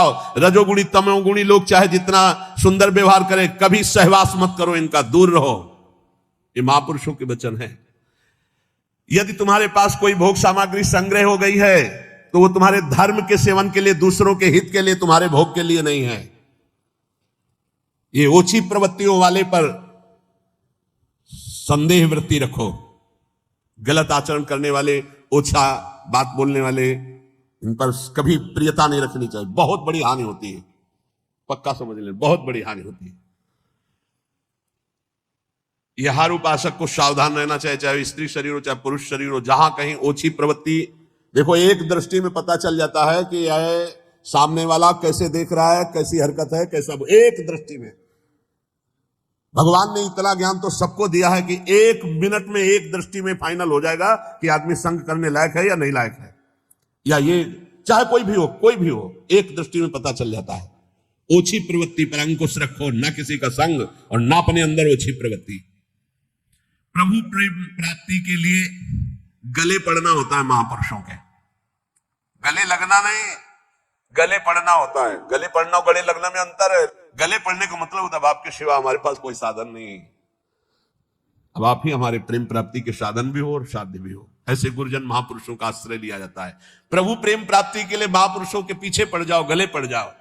जाओ। रजोगुणी तमोगुणी लोग चाहे जितना सुंदर व्यवहार करें, कभी सहवास मत करो इनका, दूर रहो। ये महापुरुषों के वचन है। यदि तुम्हारे पास कोई भोग सामग्री संग्रह हो गई है तो वो तुम्हारे धर्म के सेवन के लिए, दूसरों के हित के लिए, तुम्हारे भोग के लिए नहीं है। ये ओछी प्रवृत्तियों वाले पर संदेह वृत्ति रखो। गलत आचरण करने वाले, ओछा बात बोलने वाले, इन पर कभी प्रियता नहीं रखनी चाहिए। बहुत बड़ी हानि होती है, पक्का समझ लें, बहुत बड़ी हानि होती है। यह हर उपासक को सावधान रहना चाहिए, चाहे स्त्री शरीर हो चाहे पुरुष शरीर हो। जहां कहीं ओछी प्रवृत्ति, देखो एक दृष्टि में पता चल जाता है कि यह सामने वाला कैसे देख रहा है, कैसी हरकत है, कैसा, एक दृष्टि में। भगवान ने इतना ज्ञान तो सबको दिया है कि एक मिनट में, एक दृष्टि में फाइनल हो जाएगा कि आदमी संग करने लायक है या नहीं लायक है, या ये चाहे कोई भी हो, एक दृष्टि में पता चल जाता है। ओछी प्रवृत्ति पर अंकुश रखो, ना किसी का संग और ना अपने अंदर ओछी प्रवृत्ति। प्रभु प्रेम प्राप्ति के लिए गले पड़ना होता है महापुरुषों के, गले लगना नहीं, गले पड़ना होता है। गले पड़ना और गले लगना में अंतर है। गले पड़ने का मतलब होता है अब आपके सिवा हमारे पास कोई साधन नहीं, अब आप ही हमारे प्रेम प्राप्ति के साधन भी हो और साध्य भी हो। ऐसे गुरुजन महापुरुषों का आश्रय लिया जाता है। प्रभु प्रेम प्राप्ति के लिए महापुरुषों के पीछे पड़ जाओ, गले पड़ जाओ।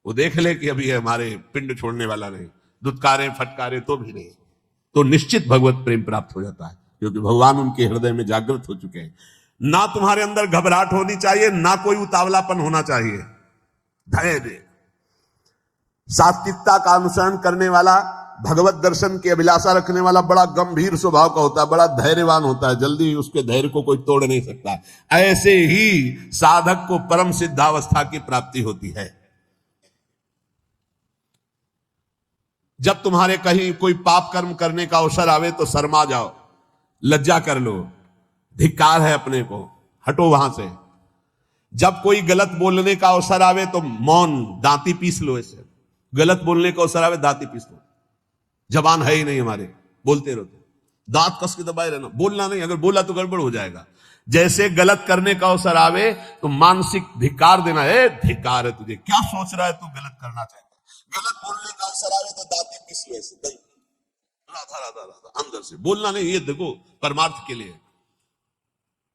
वो देख ले कि अभी हमारे पिंड छोड़ने वाला नहीं, दुत्कारे फटकारे तो भी नहीं, तो निश्चित भगवत प्रेम प्राप्त हो जाता है, क्योंकि भगवान उनके हृदय में जागृत हो चुके हैं। ना तुम्हारे अंदर घबराहट होनी चाहिए, ना कोई उतावलापन होना चाहिए। धैर्य, सात्विकता का अनुसरण करने वाला, भगवत दर्शन की अभिलाषा रखने वाला बड़ा गंभीर स्वभाव का होता है, बड़ा धैर्यवान होता है, जल्दी उसके धैर्य को कोई तोड़ नहीं सकता। ऐसे ही साधक को परम सिद्धावस्था की प्राप्ति होती है। जब तुम्हारे कहीं कोई पाप कर्म करने का अवसर आवे तो शर्मा जाओ, लज्जा कर लो, धिक्कार है अपने को, हटो वहां से। जब कोई गलत बोलने का अवसर आवे तो मौन, दांती पीस लो। ऐसे गलत बोलने का अवसर आवे, दांती पीस लो। जबान है ही नहीं हमारे, बोलते रहते, दांत कस के दबाए रहना, बोलना नहीं, अगर बोला तो गड़बड़ हो जाएगा। जैसे गलत करने का अवसर आवे तो मानसिक धिक्कार देना, है धिक्कार है तुझे, क्या सोच रहा है तू गलत करना चाहता। गलत बोलने का अवसर आवे तो दांती पीस लो, ऐसे राधा राधा राधा अंदर से बोलना नहीं, ये देखो परमार्थ के लिए,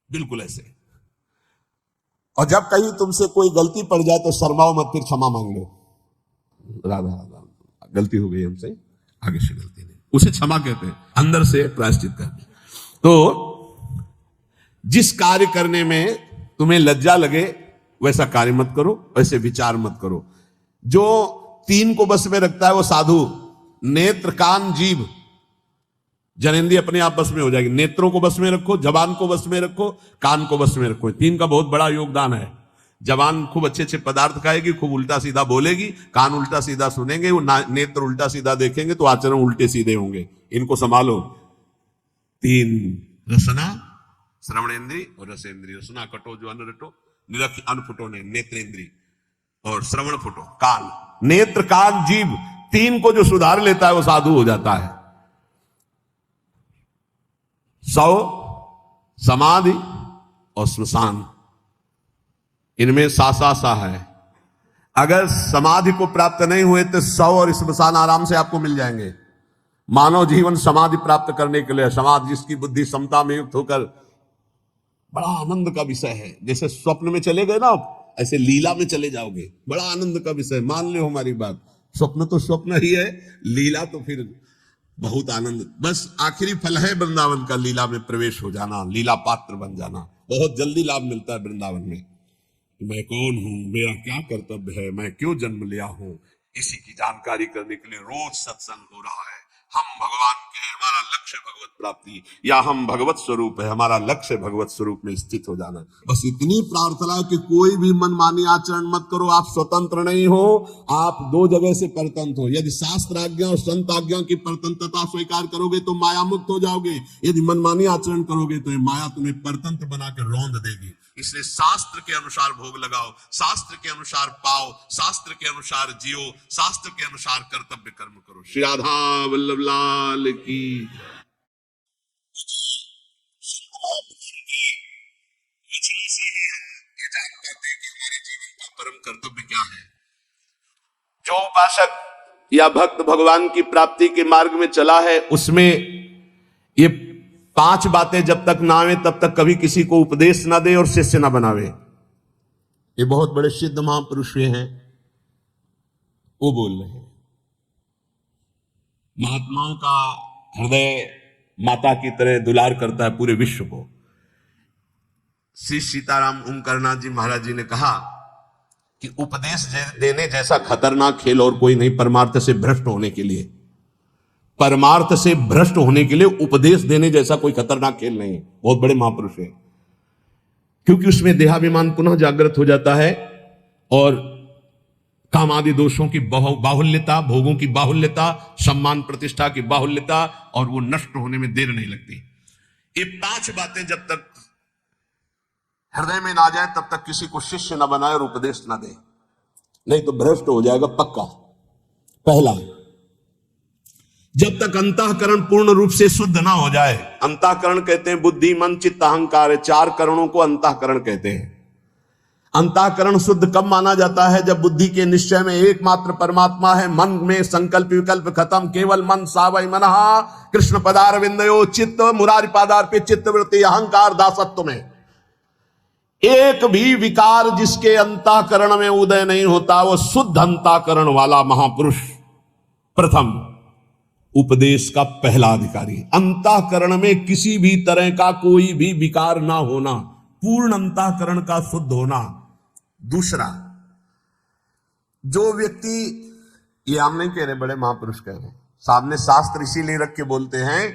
बिल्कुल ऐसे। और जब कहीं तुमसे कोई गलती पड़ जाए तो शर्माओ मत, फिर क्षमा मांग लो, राधा राधा गलती हो गई हमसे, आगे से गलती नहीं, उसे क्षमा कहते हैं, अंदर से प्रायश्चित करते। तो जिस कार्य करने में तुम्हें लज्जा लगे वैसा कार्य मत करो, वैसे विचार मत करो। जो तीन को बस में रखता है वो साधु, नेत्र कान जीभ, जनेंद्रिय अपने आप बस में हो जाएगी। नेत्रों को बस में रखो, जबान को बस में रखो, कान को बस में रखो। तीन का बहुत बड़ा योगदान है। जबान खूब अच्छे अच्छे पदार्थ खाएगी, खूब उल्टा सीधा बोलेगी, कान उल्टा सीधा सुनेंगे, वो नेत्र उल्टा सीधा देखेंगे तो आचरण उल्टे सीधे होंगे। इनको संभालो। तीन, रसना श्रवणेन्द्री और रसेंद्री। रसना कटो जो अन्न रटो, निरख अन्न फुटो ने, नेत्रेंद्री और श्रवण फुटो कान। नेत्र कान जीभ, तीन को जो सुधार लेता है वो साधु हो जाता है। सौ, समाधि और श्मशान, इनमें सा है। अगर समाधि को प्राप्त नहीं हुए तो सौ और श्मशान आराम से आपको मिल जाएंगे। मानव जीवन समाधि प्राप्त करने के लिए, समाधि जिसकी बुद्धि समता में युक्त होकर, बड़ा आनंद का विषय है। जैसे स्वप्न में चले गए ना, ऐसे लीला में चले जाओगे, बड़ा आनंद का विषय। मान लो हमारी बात, स्वप्न तो स्वप्न ही है, लीला तो फिर बहुत आनंद। बस आखिरी फल है वृंदावन का, लीला में प्रवेश हो जाना, लीला पात्र बन जाना। बहुत जल्दी लाभ मिलता है वृंदावन में। मैं कौन हूं, मेरा क्या कर्तव्य है, मैं क्यों जन्म लिया हूं, इसी की जानकारी करने के लिए रोज सत्संग हो रहा है। हम भगवान के हैं, हमारा लक्ष्य भगवत प्राप्ति, या हम भगवत स्वरूप है, हमारा लक्ष्य भगवत स्वरूप में स्थित हो जाना। बस इतनी प्रार्थना है कि कोई भी मनमानी आचरण मत करो। आप स्वतंत्र नहीं हो, आप दो जगह से परतंत्र हो। यदि शास्त्र आज्ञा और संत आज्ञा की परतंत्रता स्वीकार करोगे तो माया मुक्त हो जाओगे। यदि मनमानी आचरण करोगे तो ये माया तुम्हें परतंत्र बना के रौंद देगी। इसलिए शास्त्र के अनुसार भोग लगाओ, शास्त्र के अनुसार पाओ, शास्त्र के अनुसार जियो, शास्त्र के अनुसार कर्तव्य कर्म करो। श्री राधा वल्लभ लाल की। परम कर्तव्य क्या है। जो उपासक या भक्त भगवान की प्राप्ति के मार्ग में चला है, उसमें ये 5 बातें जब तक ना आवे तब तक कभी किसी को उपदेश ना दे और शिष्य ना बनावे। ये बहुत बड़े सिद्ध महापुरुष हैं, वो बोल रहे हैं। महात्माओं का हृदय माता की तरह दुलार करता है पूरे विश्व को। श्री सीताराम ओंकारनाथ जी महाराज जी ने कहा कि उपदेश देने जैसा खतरनाक खेल और कोई नहीं परमार्थ से भ्रष्ट होने के लिए। परमार्थ से भ्रष्ट होने के लिए उपदेश देने जैसा कोई खतरनाक खेल नहीं। बहुत बड़े महापुरुष है, क्योंकि उसमें देहाभिमान पुनः जागृत हो जाता है और काम आदि दोषों की बाहुल्यता, भोगों की बाहुल्यता, सम्मान प्रतिष्ठा की बाहुल्यता, और वो नष्ट होने में देर नहीं लगती। ये 5 बातें जब तक हृदय में ना जाए तब तक किसी को शिष्य न बनाए और उपदेश न दे, नहीं तो भ्रष्ट हो जाएगा पक्का। पहला, जब तक अंतःकरण पूर्ण रूप से शुद्ध ना हो जाए। अंतःकरण कहते हैं बुद्धि, मन, चित्त, अहंकार, 4 करणों को अंतःकरण कहते हैं। अंतःकरण शुद्ध कब माना जाता है? जब बुद्धि के निश्चय में एकमात्र परमात्मा है, मन में संकल्प विकल्प खत्म, केवल मन सावय मनः कृष्ण पदारविंदयो चित्त मुरारी पादार्पित चित्त वृत्ति अहंकार दासत्व में एक भी विकार जिसके अंतःकरण में उदय नहीं होता, वो शुद्ध अंतःकरण वाला महापुरुष प्रथम उपदेश का पहला अधिकारी। अंतःकरण में किसी भी तरह का कोई भी विकार ना होना, पूर्ण अंतःकरण का शुद्ध होना। दूसरा, जो व्यक्ति, ये हम नहीं कह रहे, बड़े महापुरुष कह रहे हैं, सामने शास्त्र इसीलिए रख के बोलते हैं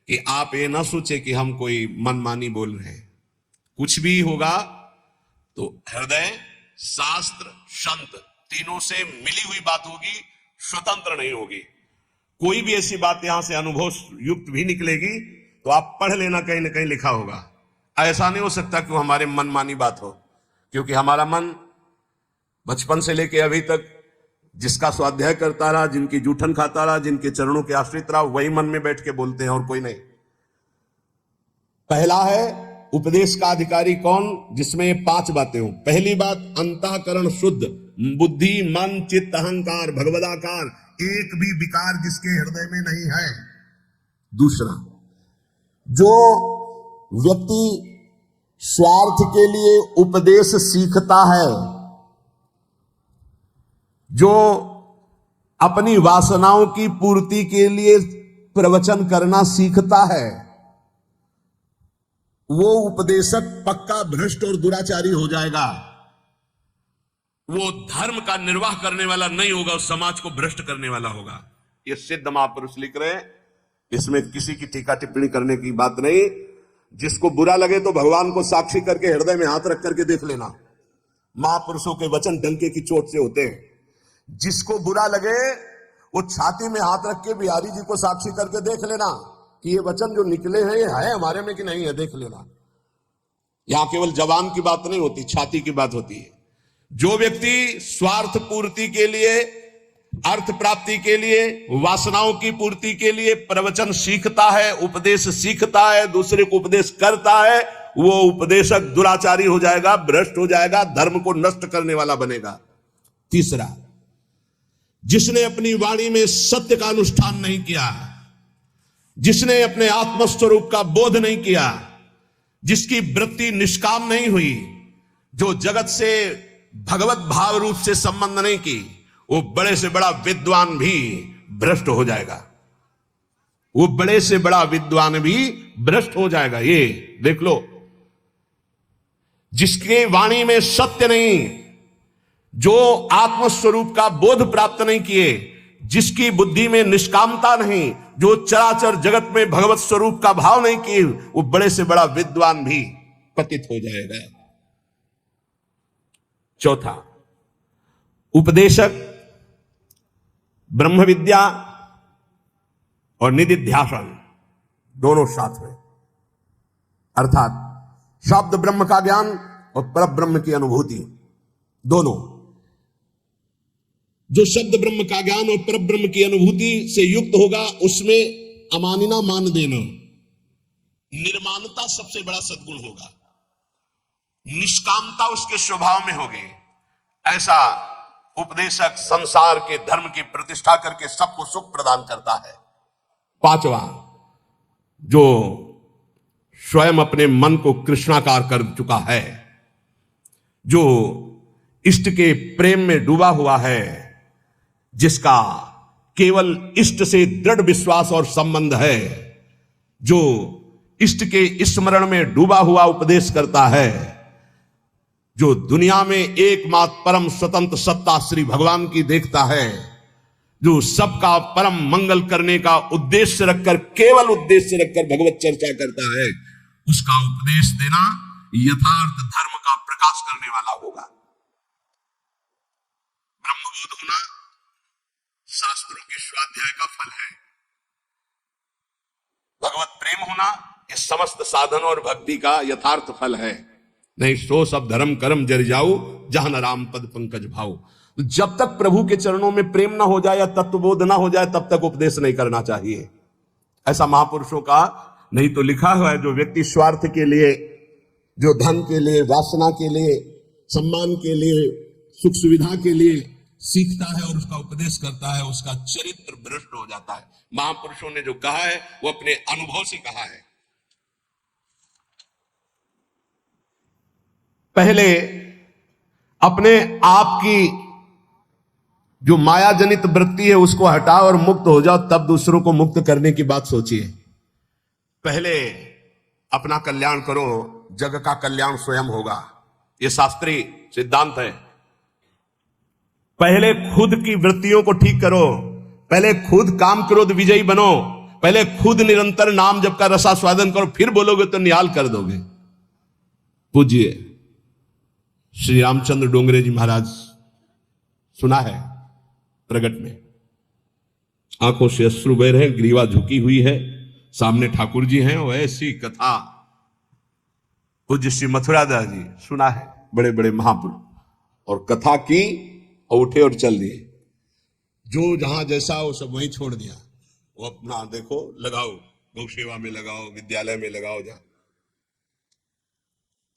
कि आप ये ना सोचे कि हम कोई मनमानी बोल रहे हैं। कुछ भी होगा तो हृदय, शास्त्र, संत तीनों से मिली हुई बात होगी, स्वतंत्र नहीं होगी। कोई भी ऐसी बात यहां से अनुभव युक्त भी निकलेगी तो आप पढ़ लेना, कहीं ना कहीं लिखा होगा। ऐसा नहीं हो सकता कि वो हमारे मनमानी बात हो, क्योंकि हमारा मन बचपन से लेके अभी तक जिसका स्वाध्याय करता रहा, जिनकी जूठन खाता रहा, जिनके चरणों के आश्रित रहा, वही मन में बैठ के बोलते हैं और कोई नहीं। पहला है उपदेश का अधिकारी कौन? जिसमें ये 5 बातें हो। पहली बात, अंतःकरण शुद्ध, बुद्धि, मन, चित्त, अहंकार, भगवदाकार, एक भी विकार जिसके हृदय में नहीं है। दूसरा, जो व्यक्ति स्वार्थ के लिए उपदेश सीखता है, जो अपनी वासनाओं की पूर्ति के लिए प्रवचन करना सीखता है, वो उपदेशक पक्का भ्रष्ट और दुराचारी हो जाएगा। वो धर्म का निर्वाह करने वाला नहीं होगा, उस समाज को भ्रष्ट करने वाला होगा। ये सिद्ध महापुरुष लिख रहे हैं, इसमें किसी की टीका टिप्पणी करने की बात नहीं। जिसको बुरा लगे तो भगवान को साक्षी करके हृदय में हाथ रख करके देख लेना। महापुरुषों के वचन डंके की चोट से होते हैं। जिसको बुरा लगे वो छाती में हाथ रख के बिहारी जी को साक्षी करके देख लेना कि ये वचन जो निकले हैं ये है हमारे में कि नहीं है, देख लेना। यहां केवल जवान की बात नहीं होती, छाती की बात होती है। जो व्यक्ति स्वार्थ पूर्ति के लिए, अर्थ प्राप्ति के लिए, वासनाओं की पूर्ति के लिए प्रवचन सीखता है, उपदेश सीखता है, दूसरे को उपदेश करता है, वो उपदेशक दुराचारी हो जाएगा, भ्रष्ट हो जाएगा, धर्म को नष्ट करने वाला बनेगा। तीसरा, जिसने अपनी वाणी में सत्य का अनुष्ठान नहीं किया, जिसने अपने आत्मस्वरूप का बोध नहीं किया, जिसकी वृत्ति निष्काम नहीं हुई, जो जगत से भगवत भाव रूप से संबंध नहीं की, वो बड़े से बड़ा विद्वान भी भ्रष्ट हो जाएगा। वो बड़े से बड़ा विद्वान भी भ्रष्ट हो जाएगा। ये देख लो, जिसके वाणी में सत्य नहीं, जो आत्मस्वरूप का बोध प्राप्त नहीं किए, जिसकी बुद्धि में निष्कामता नहीं, जो चराचर जगत में भगवत स्वरूप का भाव नहीं किए, वो बड़े से बड़ा विद्वान भी पतित हो जाएगा। चौथा, उपदेशक ब्रह्म विद्या और निधिध्यासन दोनों साथ में, अर्थात शब्द ब्रह्म का ज्ञान और पर ब्रह्म की अनुभूति दोनों। जो शब्द ब्रह्म का ज्ञान और पर ब्रह्म की अनुभूति से युक्त होगा, उसमें अमानिना मान देना, निर्माणता सबसे बड़ा सद्गुण होगा, निष्कामता उसके स्वभाव में होगी, ऐसा उपदेशक संसार के धर्म की प्रतिष्ठा करके सबको सुख प्रदान करता है। पांचवा, जो स्वयं अपने मन को कृष्णाकार कर चुका है, जो इष्ट के प्रेम में डूबा हुआ है, जिसका केवल इष्ट से दृढ़ विश्वास और संबंध है, जो इष्ट के स्मरण में डूबा हुआ उपदेश करता है, जो दुनिया में एकमात्र परम स्वतंत्र सत्ता श्री भगवान की देखता है, जो सबका परम मंगल करने का उद्देश्य रखकर, केवल उद्देश्य रखकर भगवत चर्चा करता है, उसका उपदेश देना यथार्थ धर्म का प्रकाश करने वाला होगा। ब्रह्मबोध होना शास्त्रों के स्वाध्याय का फल है। भगवत प्रेम होना यह समस्त साधन और भक्ति का यथार्थ फल है। नहीं सो सब धर्म कर्म जर जाऊ, जहां न राम पद पंकज भाऊ। जब तक प्रभु के चरणों में प्रेम ना हो जाए या तत्वबोध ना हो जाए, तब तक उपदेश नहीं करना चाहिए। ऐसा महापुरुषों का नहीं तो लिखा हुआ है, जो व्यक्ति स्वार्थ के लिए, जो धन के लिए, वासना के लिए, सम्मान के लिए, सुख सुविधा के लिए सीखता है और उसका उपदेश करता है, उसका चरित्र भ्रष्ट हो जाता है। महापुरुषों ने जो कहा है वो अपने अनुभव से कहा है। पहले अपने आप की जो माया जनित वृत्ति है उसको हटाओ और मुक्त हो जाओ, तब दूसरों को मुक्त करने की बात सोचिए। पहले अपना कल्याण करो, जग का कल्याण स्वयं होगा। यह शास्त्रीय सिद्धांत है। पहले खुद की वृत्तियों को ठीक करो, पहले खुद काम क्रोध विजयी बनो, पहले खुद निरंतर नाम जप का रसास्वादन करो, फिर बोलोगे तो निहाल कर दोगे। पूज्य श्री रामचंद्र डोंगरे जी महाराज, सुना है प्रगट में, आंखों से अश्रु बह रहे, ग्रीवा झुकी हुई है, सामने ठाकुर जी हैं, और ऐसी कथा पूज्य श्री मथुरादास जी, सुना है, बड़े बड़े महापुरुष, और कथा की और उठे और चल दिए। जो जहां जैसा हो सब वहीं छोड़ दिया। वो अपना देखो लगाओ, गौ सेवा में लगाओ, विद्यालय में लगाओ, जहां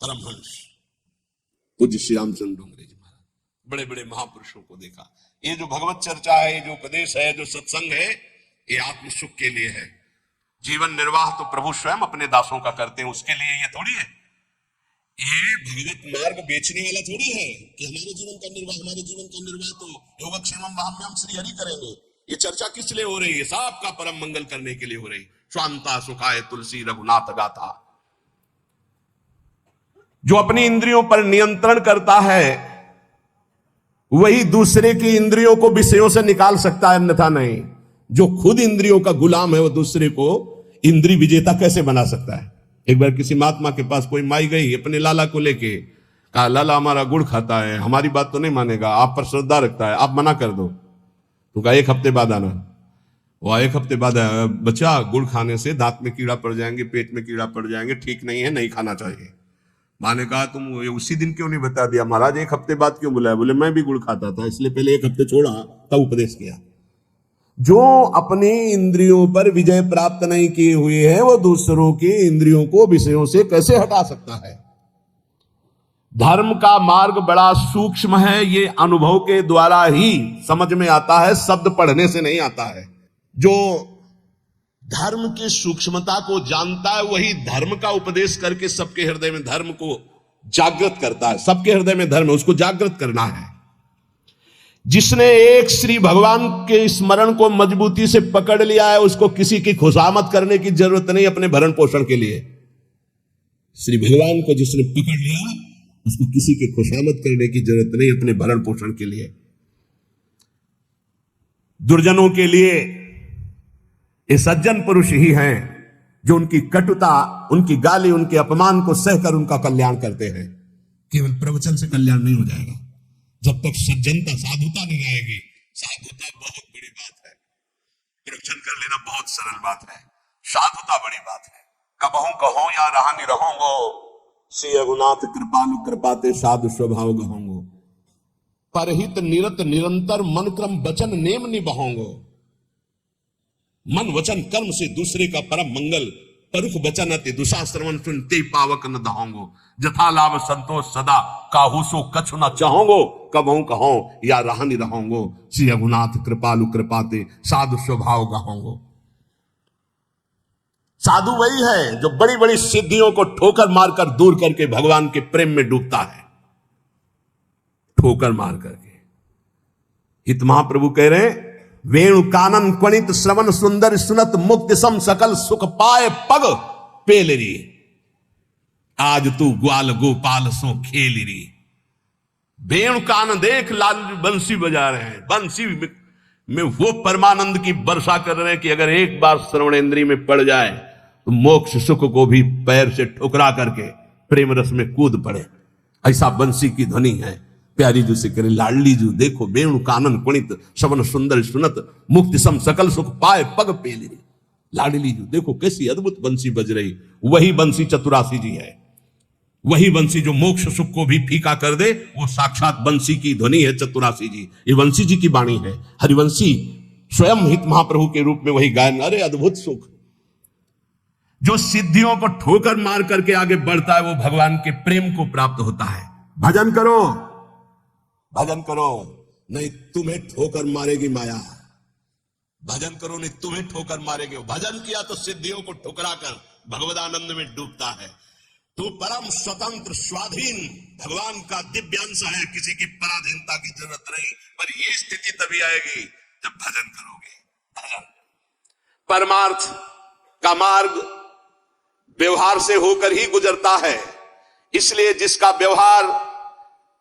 परमहंस पूज्य श्री रामचंद्र डोंगरे जी महाराज, बड़े बड़े महापुरुषों को देखा। ये जो भगवत चर्चा है, जो उपदेश है, जो सत्संग है, ये आत्म सुख के लिए है। जीवन निर्वाह तो प्रभु स्वयं अपने दासों का करते हैं, उसके लिए ये थोड़ी है। ये भगवत मार्ग बेचने वाला थोड़ी है कि हमारे जीवन का निर्वाह, हमारे जीवन का निर्वाह तो योगक्षेमम वाह्याम श्री हरि करेंगे। ये चर्चा किस लिए हो रही है? सबका परम मंगल करने के लिए हो रही। स्वांता सुखाय तुलसी रघुनाथ गाथा। जो अपनी इंद्रियों पर नियंत्रण करता है वही दूसरे की इंद्रियों को विषयों से निकाल सकता है, अन्यथा नहीं। जो खुद इंद्रियों का गुलाम है वो दूसरे को इंद्रिय विजेता कैसे बना सकता है? एक बार किसी महात्मा के पास कोई माई गई अपने लाला को लेके, कहा लाला हमारा गुड़ खाता है, हमारी बात तो नहीं मानेगा, आप पर श्रद्धा रखता है, आप मना कर दो। तो कहा 1 हफ्ते बाद आना। वो 1 हफ्ते बाद आया, बच्चा गुड़ खाने से दांत में कीड़ा पड़ जाएंगे, पेट में कीड़ा पड़ जाएंगे, ठीक नहीं है, नहीं खाना चाहिए। माँ ने कहा तुम उसी दिन क्यों नहीं बता दिया? महाराज 1 हफ्ते बाद क्यों बुलाया? बोले मैं भी गुड़ खाता था, इसलिए पहले 1 हफ्ते छोड़ा तब उपदेश किया। जो अपनी इंद्रियों पर विजय प्राप्त नहीं किए हुए है वो दूसरों की इंद्रियों को विषयों से कैसे हटा सकता है? धर्म का मार्ग बड़ा सूक्ष्म है, ये अनुभव के द्वारा ही समझ में आता है, शब्द पढ़ने से नहीं आता है। जो धर्म की सूक्ष्मता को जानता है वही धर्म का उपदेश करके सबके हृदय में धर्म को जागृत करता है। सबके हृदय में धर्म है, उसको जागृत करना है। जिसने एक श्री भगवान के स्मरण को मजबूती से पकड़ लिया है उसको किसी की खुशामद करने की जरूरत नहीं अपने भरण पोषण के लिए। श्री भगवान को जिसने पकड़ लिया उसको किसी की खुशामद करने की जरूरत नहीं अपने भरण पोषण के लिए। दुर्जनों के लिए ये सज्जन पुरुष ही हैं जो उनकी कटुता, उनकी गाली, उनके अपमान को सहकर उनका कल्याण करते हैं। केवल प्रवचन से कल्याण नहीं हो जाएगा जब तक सज्जनता, साधुता नहीं आएगी। साधुता बहुत बड़ी बात है, प्रवचन कर लेना बहुत सरल बात है, साधुता बड़ी बात है। कबहू कहो या रहानी रहोगो, श्री रघुनाथ कृपालु कृपाते साधु स्वभाव गहोगो। परहित निरत निरंतर मन क्रम वचन नेम निबहोगो। मन वचन कर्म से दूसरे का परम मंगल परुख बचन अति दुशाश्रवण सुनते पावक न दहोंगो, जथा लाभ संतोष सदा काहू सो कछु न चाहोंगो, कबहू कहो या रहनी रहोंगो, श्री रघुनाथ कृपालु कृपाते साधु स्वभाव गाहोंगो। साधु वही है जो बड़ी बड़ी सिद्धियों को ठोकर मारकर दूर करके भगवान के प्रेम में डूबता है, ठोकर मार करके। हित महाप्रभु कह रहे हैं, वेणु कानन क्वणित श्रवण सुंदर सुनत मुक्ति सम सकल सुख पाए पग पेलरी, आज तू ग्वाल गोपाल सो खेलरी। वेणु कान देख लाल बंसी बजा रहे हैं, बंसी में वो परमानंद की वर्षा कर रहे हैं कि अगर एक बार श्रवणेंद्री में पड़ जाए तो मोक्ष सुख को भी पैर से ठुकरा करके प्रेम रस में कूद पड़े, ऐसा बंसी की ध्वनि है। प्यारी जू से करे, लाडली जू देखो वेणु कानन कुणित श्रवण सुंदर सुनत मुक्ति सम सकल सुख पाए पग पेली। लाडली जू देखो कैसी अद्भुत बंसी बज रही, वही बंसी चतुरासी जी है, वही बंसी जो मोक्ष सुख को भी फीका कर दे, वो साक्षात बंसी की ध्वनि है चतुरासी जी। ये बंसी जी की वाणी है। हरिवंशी स्वयं हित महाप्रभु के रूप में वही गायन। अरे अद्भुत सुख जो सिद्धियों को ठोकर मार करके आगे बढ़ता है, वो भगवान के प्रेम को प्राप्त होता है। भजन करो, भजन करो, नहीं तुम्हें ठोकर मारेगी माया। भजन करो, नहीं तुम्हें ठोकर मारेगी। भजन किया तो सिद्धियों को ठुकरा कर भगवदानंद में डूबता है। तू परम स्वतंत्र स्वाधीन भगवान का दिव्यांश है, किसी की पराधीनता की जरूरत नहीं। पर ये स्थिति तभी आएगी जब भजन करोगे। भजन परमार्थ का मार्ग व्यवहार से होकर ही गुजरता है, इसलिए जिसका व्यवहार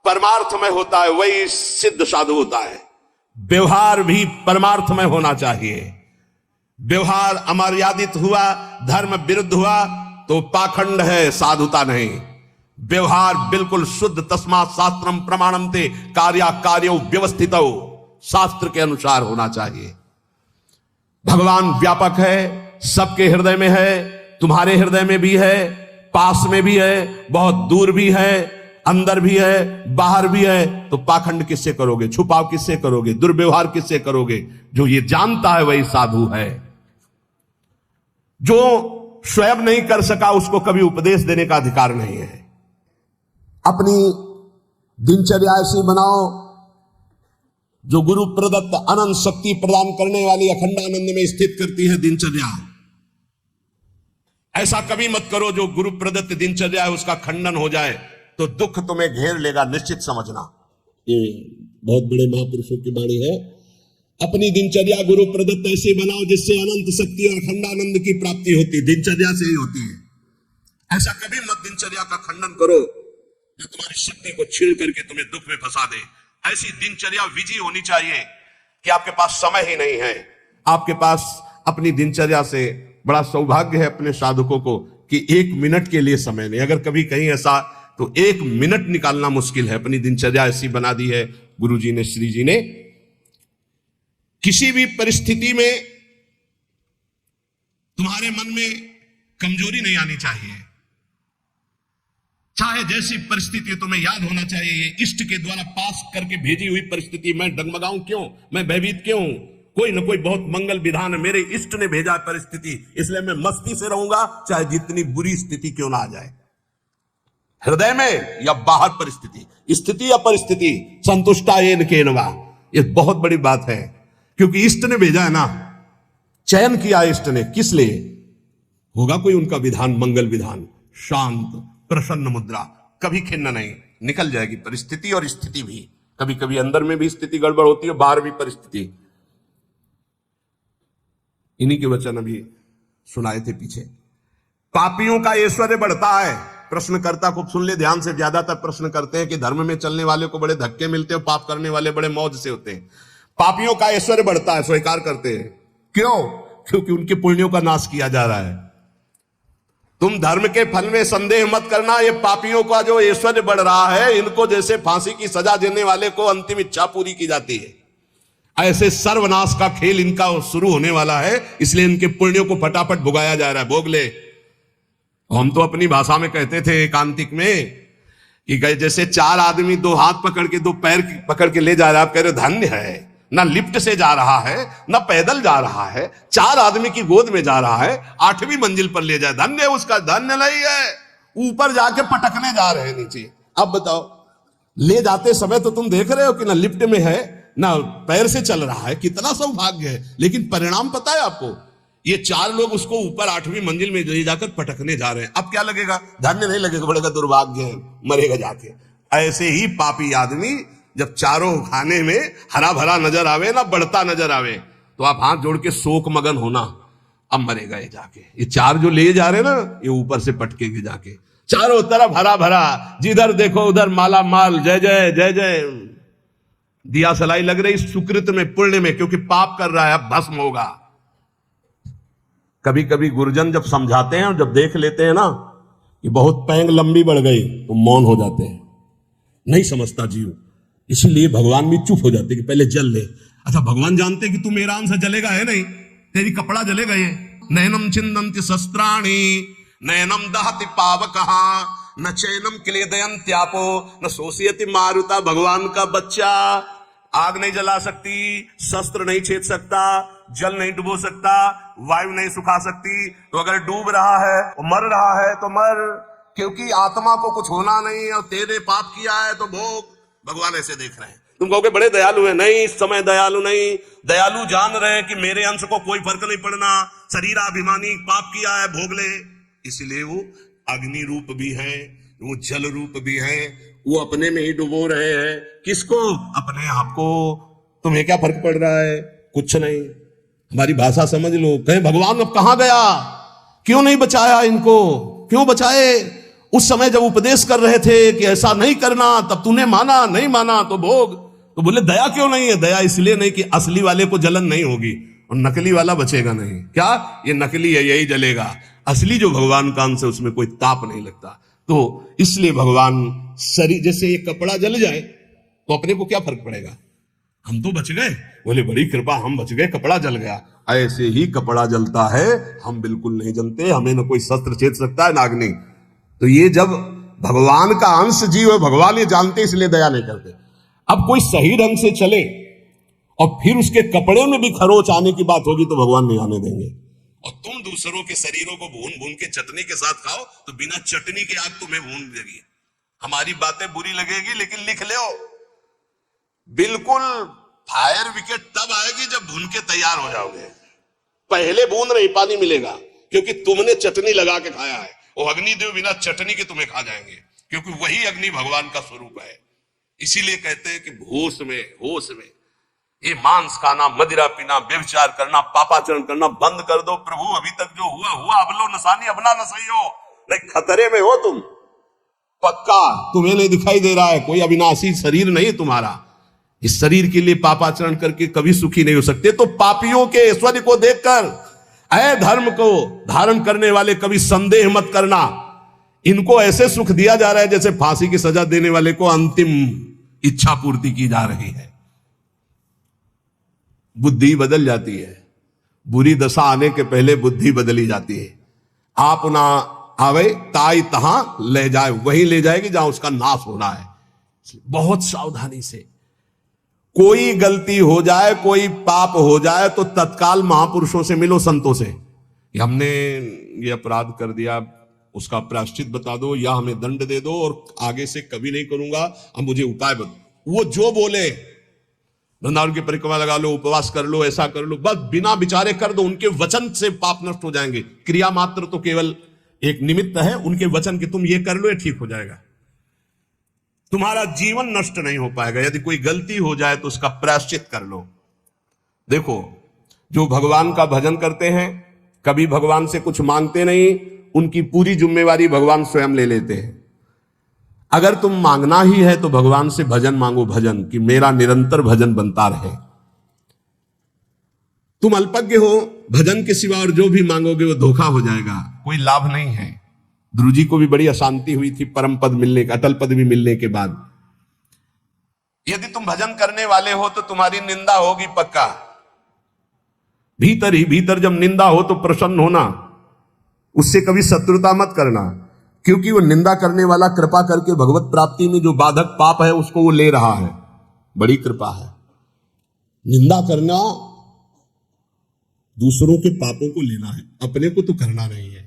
परमार्थ में होता है वही सिद्ध साधु होता है। व्यवहार भी परमार्थ में होना चाहिए। व्यवहार अमर्यादित हुआ, धर्म विरुद्ध हुआ तो पाखंड है, साधुता नहीं। व्यवहार बिल्कुल शुद्ध, तस्मात् शास्त्रम प्रमाणन्ते कार्या कार्यो व्यवस्थितो, शास्त्र के अनुसार होना चाहिए। भगवान व्यापक है, सबके हृदय में है, तुम्हारे हृदय में भी है, पास में भी है, बहुत दूर भी है, अंदर भी है, बाहर भी है। तो पाखंड किससे करोगे, छुपाव किससे करोगे, दुर्व्यवहार किससे करोगे? जो ये जानता है वही साधु है। जो स्वयं नहीं कर सका उसको कभी उपदेश देने का अधिकार नहीं है। अपनी दिनचर्या ऐसी बनाओ जो गुरु प्रदत्त अनंत शक्ति प्रदान करने वाली अखंडानंद में स्थित करती है दिनचर्या। ऐसा कभी मत करो जो गुरु प्रदत्त दिनचर्या है उसका खंडन हो जाए तो दुख तुम्हें घेर लेगा, निश्चित समझना। ये बहुत बड़े महापुरुषों की वाणी है। अपनी दिनचर्या गुरु प्रदत्त ऐसे बनाओ जिससे अनंत शक्ति और अखंडानंद की प्राप्ति होती है। दिनचर्या से ही होती है। ऐसा कभी मत दिनचर्या का खंडन करो जो तुम्हारी शक्ति को छीन करके तुम्हें दुख में फंसा दे। ऐसी दिनचर्या विजयी होनी चाहिए कि आपके पास समय ही नहीं है। आपके पास अपनी दिनचर्या से बड़ा सौभाग्य है अपने साधकों को कि 1 मिनट के लिए समय नहीं। अगर कभी कहीं ऐसा तो 1 मिनट निकालना मुश्किल है। अपनी दिनचर्या ऐसी बना दी है गुरु जी ने, श्री जी ने। किसी भी परिस्थिति में तुम्हारे मन में कमजोरी नहीं आनी चाहिए। चाहे जैसी परिस्थिति, तुम्हें याद होना चाहिए ये इष्ट के द्वारा पास करके भेजी हुई परिस्थिति। मैं डगमगाऊं क्यों, मैं भयभीत क्यों? कोई ना कोई बहुत मंगल विधान है, मेरे इष्ट ने भेजा परिस्थिति, इसलिए मैं मस्ती से रहूंगा चाहे जितनी बुरी स्थिति क्यों ना आ जाए। हृदय में या बाहर परिस्थिति, स्थिति या परिस्थिति, संतुष्टा येन केनवा, ये बहुत बड़ी बात है। क्योंकि इष्ट ने भेजा है ना, चयन किया इष्ट ने, किस लिए? होगा कोई उनका विधान, मंगल विधान। शांत प्रसन्न मुद्रा, कभी खिन्न नहीं, निकल जाएगी परिस्थिति और स्थिति भी। कभी कभी अंदर में भी स्थिति गड़बड़ होती है, बाहर भी परिस्थिति। इन्हीं के वचन अभी सुनाए थे पीछे। पापियों का ऐश्वर्य बढ़ता है। प्रश्नकर्ता को सुन ले ध्यान से। ज्यादातर प्रश्न करते हैं कि धर्म में चलने वाले को बड़े धक्के मिलते हैं, पाप करने वाले बड़े मौज से होते हैं। पापियों का ऐश्वर्य बढ़ता है, स्वीकार करते हैं। क्यों? क्योंकि उनके पुण्यों का नाश किया जा रहा है। तुम धर्म के फल में संदेह मत करना। ये पापियों का जो ऐश्वर्य बढ़ रहा है, इनको जैसे फांसी की सजा देने वाले को अंतिम इच्छा पूरी की जाती है, ऐसे सर्वनाश का खेल इनका शुरू होने वाला है। इसलिए इनके पुण्यों को फटाफट भुगाया जा रहा है। भोग ले। हम तो अपनी भाषा में कहते थे एकांतिक में कि जैसे 4 आदमी 2 हाथ पकड़ के 2 पैर पकड़ के ले जा रहे, आप कह रहे धन्य है, ना लिफ्ट से जा रहा है, ना पैदल जा रहा है, 4 आदमी की गोद में जा रहा है, 8वीं मंजिल पर ले जाए, धन्य उसका, धन्य नहीं है। ऊपर जाके पटकने जा रहे हैं नीचे। अब बताओ, ले जाते समय तो तुम देख रहे हो कि ना लिफ्ट में है, ना पैर से चल रहा है, कितना सौभाग्य है। लेकिन परिणाम पता है आपको, ये 4 लोग उसको ऊपर 8वीं मंजिल में ले जाकर पटकने जा रहे हैं। अब क्या लगेगा? धन्य नहीं लगेगा, बड़ेगा दुर्भाग्य है, मरेगा जाके। ऐसे ही पापी आदमी जब चारों खाने में हरा भरा नजर आवे, ना बढ़ता नजर आवे, तो आप हाथ जोड़ के शोक मगन होना, अब मरेगा ये जाके। ये 4 जो ले जा रहे ना, ये ऊपर से पटकेंगे जाके। चारों तरफ हरा भरा, जिधर देखो उधर माला माल, जय जय जय जय, दिया सलाई लग रही सुकृत में, पुण्य में, क्योंकि पाप कर रहा है, अब भस्म होगा। कभी कभी गुरुजन जब समझाते हैं और जब देख लेते हैं ना कि बहुत पैंग लंबी बढ़ गई, तो मौन हो जाते हैं, नहीं समझता जीव। इसीलिए भगवान भी चुप हो जाते कि पहले जल ले। अच्छा, भगवान जानते कि तू मेरा अंश जलेगा, है नहीं, तेरी कपड़ा जलेगा। ये नयनम छिन्दन्ति शस्त्राणि नयनम दहति पावकः न चैनम क्लेदयन्त्यापो न शोषयति मारुता। भगवान का बच्चा आग नहीं जला सकती, शस्त्र नहीं छेद सकता, जल नहीं डुबो सकता, वायु नहीं सुखा सकती। तो अगर डूब रहा है, मर रहा है तो मर, क्योंकि आत्मा को कुछ होना नहीं, और तेरे पाप किया है तो भोग। भगवान ऐसे देख रहे हैं। तुम कहोगे बड़े दयालु है, नहीं, इस समय दयालु नहीं। दयालु जान रहे हैं कि मेरे अंश को कोई फर्क नहीं पड़ना, शरीराभिमानी, पाप किया है, भोग ले। इसलिए वो अग्नि रूप भी है, वो जल रूप भी है, वो अपने में ही डुबो रहे हैं। किसको? अपने आप को। तुम्हें क्या फर्क पड़ रहा है? कुछ नहीं। हमारी भाषा समझ लो। कहें भगवान अब कहां गया, क्यों नहीं बचाया इनको, क्यों बचाए? उस समय जब उपदेश कर रहे थे कि ऐसा नहीं करना, तब तूने माना, नहीं माना तो भोग। तो बोले दया क्यों नहीं है? दया इसलिए नहीं कि असली वाले को जलन नहीं होगी और नकली वाला बचेगा नहीं। क्या ये नकली है, यही जलेगा। असली जो भगवान का अंश है उसमें कोई ताप नहीं लगता। तो इसलिए भगवान शरीर, जैसे ये कपड़ा जल जाए तो अपने को क्या फर्क पड़ेगा, हम तो बच गए। बोले बड़ी कृपा, हम बच गए, कपड़ा जल गया। ऐसे ही कपड़ा जलता है, हम बिल्कुल नहीं जलते, हमें न कोई शस्त्र छेद सकता है, नाग नहीं। तो ये जब भगवान का अंश जीव है, भगवान ये जानते, इसलिए दया नहीं करते। अब कोई सही ढंग से चले और फिर उसके कपड़े में भी खरोच आने की बात होगी तो भगवान नहीं आने देंगे। और तुम दूसरों के शरीरों को भून भून के चटनी के साथ खाओ तो बिना चटनी के आग तुम्हें भून देगी। हमारी बातें बुरी लगेगी, लेकिन लिख लो, बिल्कुल फायर विकेट तब आएगी जब भून के तैयार हो जाओगे। पहले बूंद नहीं पानी मिलेगा, क्योंकि तुमने चटनी लगा के खाया है। वो अग्निदेव बिना चटनी के तुम्हें खा जाएंगे, क्योंकि वही अग्नि भगवान का स्वरूप है। इसीलिए कहते हैं कि होश में ये मांस खाना, मदिरा पीना, व्यभिचार करना, पापाचरण करना बंद कर दो। प्रभु अभी तक जो हुआ हुआ, अब लो नसानी, अब ना नसई हो, लेकिन खतरे में हो तुम पक्का। तुम्हें नहीं दिखाई दे रहा है, कोई अविनाशी शरीर नहीं तुम्हारा। इस शरीर के लिए पापाचरण करके कभी सुखी नहीं हो सकते। तो पापियों के ऐश्वर्य को देखकर, अधर्म को धारण करने वाले कभी संदेह मत करना। इनको ऐसे सुख दिया जा रहा है जैसे फांसी की सजा देने वाले को अंतिम इच्छा पूर्ति की जा रही है। बुद्धि बदल जाती है, बुरी दशा आने के पहले बुद्धि बदली जाती है। आप ना आवे ताई तहां ले जाए, वही ले जाएगी जहां उसका नाश होना है। बहुत सावधानी से, कोई गलती हो जाए, कोई पाप हो जाए तो तत्काल महापुरुषों से मिलो, संतों से, हमने ये अपराध कर दिया, उसका प्रायश्चित बता दो या हमें दंड दे दो और आगे से कभी नहीं करूंगा, अब मुझे उपाय बता। वो जो बोले, वृंदावन की परिक्रमा लगा लो, उपवास कर लो, ऐसा कर लो, बस बिना विचारे कर दो। उनके वचन से पाप नष्ट हो जाएंगे। क्रिया मात्र तो केवल एक निमित्त है, उनके वचन के तुम ये कर लो, ये ठीक हो जाएगा। तुम्हारा जीवन नष्ट नहीं हो पाएगा। यदि कोई गलती हो जाए तो उसका प्रायश्चित कर लो। देखो, जो भगवान का भजन करते हैं, कभी भगवान से कुछ मांगते नहीं, उनकी पूरी जिम्मेवारी भगवान स्वयं ले लेते हैं। अगर तुम मांगना ही है तो भगवान से भजन मांगो, भजन कि मेरा निरंतर भजन बनता रहे। तुम अल्पज्ञ हो, भजन के सिवा और जो भी मांगोगे वो धोखा हो जाएगा, कोई लाभ नहीं है। ध्रुव जी को भी बड़ी अशांति हुई थी परम पद मिलने का, अटल पद भी मिलने के बाद। यदि तुम भजन करने वाले हो तो तुम्हारी निंदा होगी पक्का। भीतर ही भीतर जब निंदा हो तो प्रसन्न होना, उससे कभी शत्रुता मत करना, क्योंकि वो निंदा करने वाला कृपा करके भगवत प्राप्ति में जो बाधक पाप है उसको वो ले रहा है। बड़ी कृपा है। निंदा करना दूसरों के पापों को लेना है, अपने को तो करना नहीं है।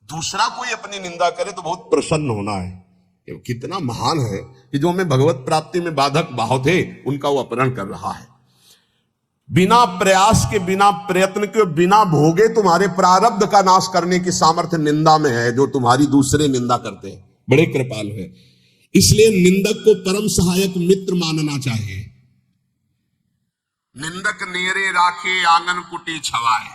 दूसरा कोई अपनी निंदा करे तो बहुत प्रसन्न होना है। ये कितना महान है कि जो हमें भगवत प्राप्ति में बाधक भाव थे उनका वो अपहरण कर रहा है। बिना प्रयास के, बिना प्रयत्न के, बिना भोगे तुम्हारे प्रारब्ध का नाश करने की सामर्थ्य निंदा में है, जो तुम्हारी दूसरे निंदा करते हैं। बड़े कृपालु है। इसलिए निंदक को परम सहायक मित्र मानना चाहिए। निंदक नेरे राखे आंगन कुटी छवाए,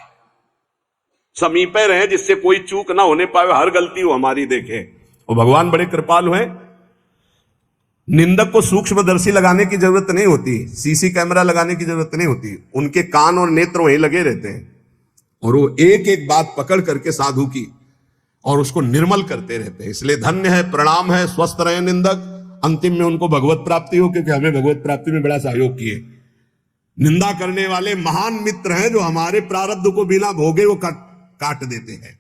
समीपे रहे जिससे कोई चूक ना होने पाए, हर गलती वो हमारी देखे। और भगवान बड़े कृपालु हैं। निंदक को सूक्ष्मदर्शी लगाने की जरूरत नहीं होती, सीसी कैमरा लगाने की जरूरत नहीं होती। उनके कान और नेत्र वहीं लगे रहते हैं और वो एक एक बात पकड़ करके साधु की और उसको निर्मल करते रहते हैं। इसलिए धन्य है, प्रणाम है, स्वस्थ रहे निंदक। अंतिम में उनको भगवत प्राप्ति हो, क्योंकि हमें भगवत प्राप्ति में बड़ा सहयोग किए। निंदा करने वाले महान मित्र हैं जो हमारे प्रारब्ध को बिना भोगे वो काट देते हैं।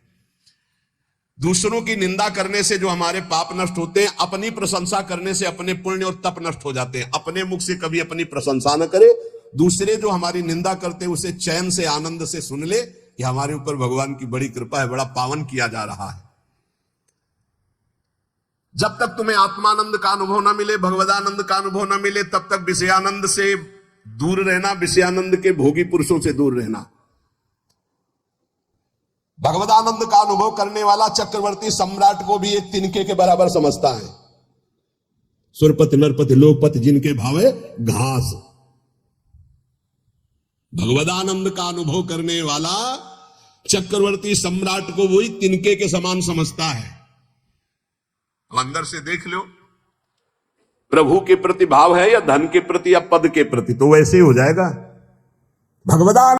दूसरों की निंदा करने से जो हमारे पाप नष्ट होते हैं, अपनी प्रशंसा करने से अपने पुण्य और तप नष्ट हो जाते हैं। अपने मुख से कभी अपनी प्रशंसा न करे, दूसरे जो हमारी निंदा करते हैं उसे चैन से, आनंद से सुन ले कि हमारे ऊपर भगवान की बड़ी कृपा है, बड़ा पावन किया जा रहा है। जब तक तुम्हें आत्मानंद का अनुभव ना मिले, भगवदानंद का अनुभव ना मिले, तब तक विषयानंद से दूर रहना, विषयानंद के भोगी पुरुषों से दूर रहना। भगवदानंद का अनुभव करने वाला चक्रवर्ती सम्राट को भी एक तिनके के बराबर समझता है। सुरपति नरपति लोकपति जिनके भावे घास। भगवदानंद का अनुभव करने वाला चक्रवर्ती सम्राट को वही तिनके के समान समझता है। अब अंदर से देख लो, प्रभु के प्रति भाव है या धन के प्रति या पद के प्रति, तो वैसे ही हो जाएगा। भगवदान